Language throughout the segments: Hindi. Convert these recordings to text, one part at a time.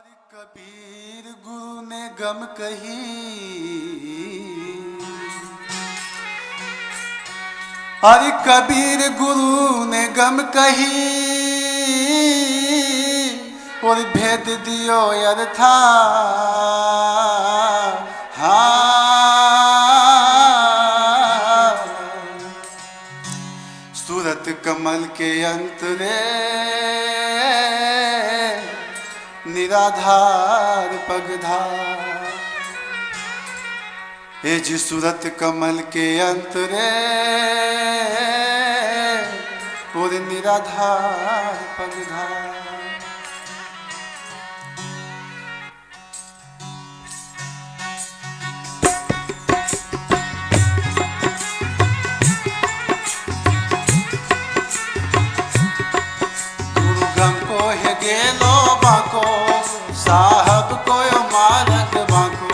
अरे कबीर गुरु ने गम कही, अरे कबीर गुरु ने गम कही और भेद दियो यथा। सूरत कमल के अंतरे निराधार पगधार, ए जी सूरत कमल के अंतरे और निराधार पगधार। गुरु गम को है गेलो बाको, साहब को मारक बाको।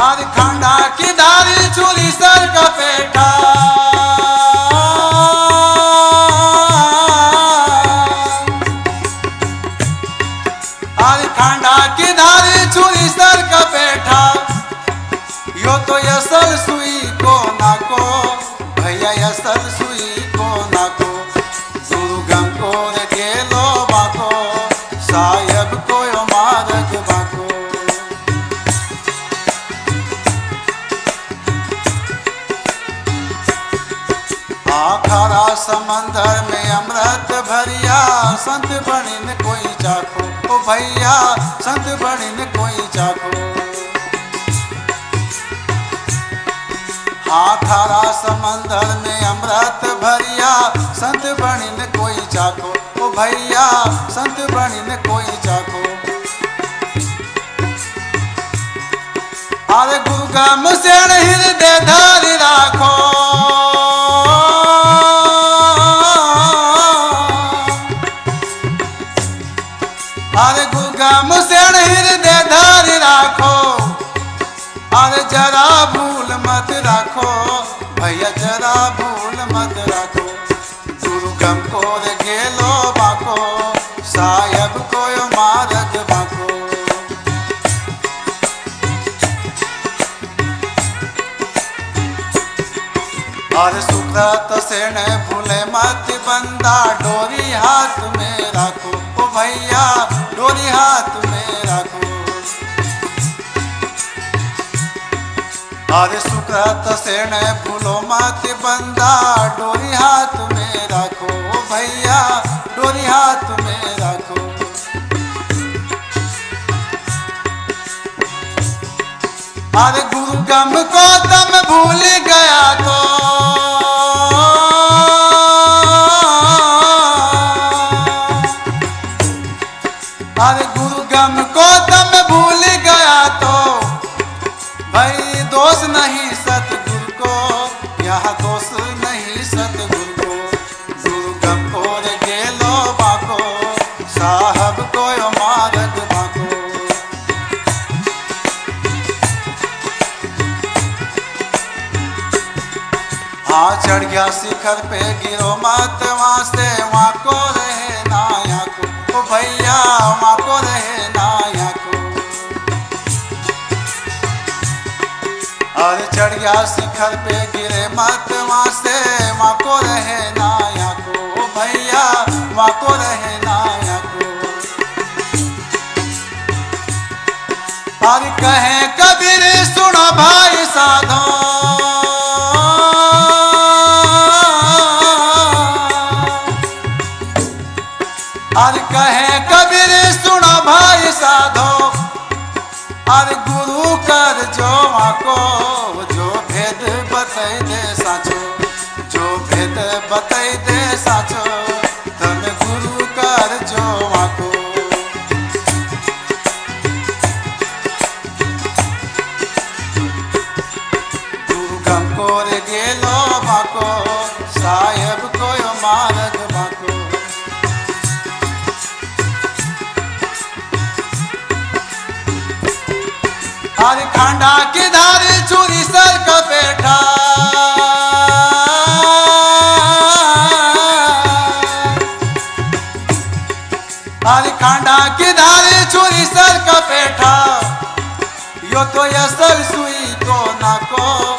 आर खांडा की धारी चूरी सर का पेटा, आर खांडा की धारी चूरी सर का पेटा। यो तो असल सुई को नाको भैया, असल सुई को नाको। गुरु गम को गेलो बाको, साहब को मारक बाको। आखारा समंदर में अमृत भरिया, संत बनिन कोई चाखो ओ भैया, संत बनिन कोई चाखो। आखारा समंदर में अमृत भरिया, संत बनिन कोई चाखो ओ भैया, संत बनिन कोई चाखो। अरे गुरु गम से हृदय धारी राखो, अरे गुरु गम से हृदय धारी राखो। अरे जरा भूल मत राखो भैया, जरा भूल मत राखो। गुरु गम को गेलो बाको, साहब को मारक बाको। अरे सुकृत से न भूले मत बंदा, डोरी हाथ में राखो ओ भैया, डोरी हाथ में राखो। अरे सुकृत से न भूलो मत बंदा, डोरी हाथ में राखो भैया, डोरी हाथ में राखो। अरे गुरु गम को तम भूल गया तो, अरे गुरु गम को तम भूल गया तो, भाई दोष नहीं सतगुरु को, यहाँ दोष नहीं सतगुरु को। गुरु गम को गेलो बाको, साहब को मारक बाको। हाँ चढ़ गया शिखर पे गिरो मत वहाँ से, वहाँ को रहे ना यहाँ को ओ भैया, वहाँ को रहे ना यहाँ को। अरे चढ़ गया शिखर पे गिरे मत वहाँ से, वहाँ को रहे ना यहाँ को भैया, वहाँ को रहे ना यहाँ को। अरे कहे कबीर सुनो भाई साधो, अरे कहे कबीर सुनो भाई साधो। अरे गुरु कर जो आको, जो भेद बताई दे साचो, जो भेद बताई दे साचो। तम गुरु कर जो आको। गुरु गम को गेलो बाको, साहब को मारक बाको। अरे खांडा की धारी चूरी सर का पेटा, यो तो असल सुई को नाको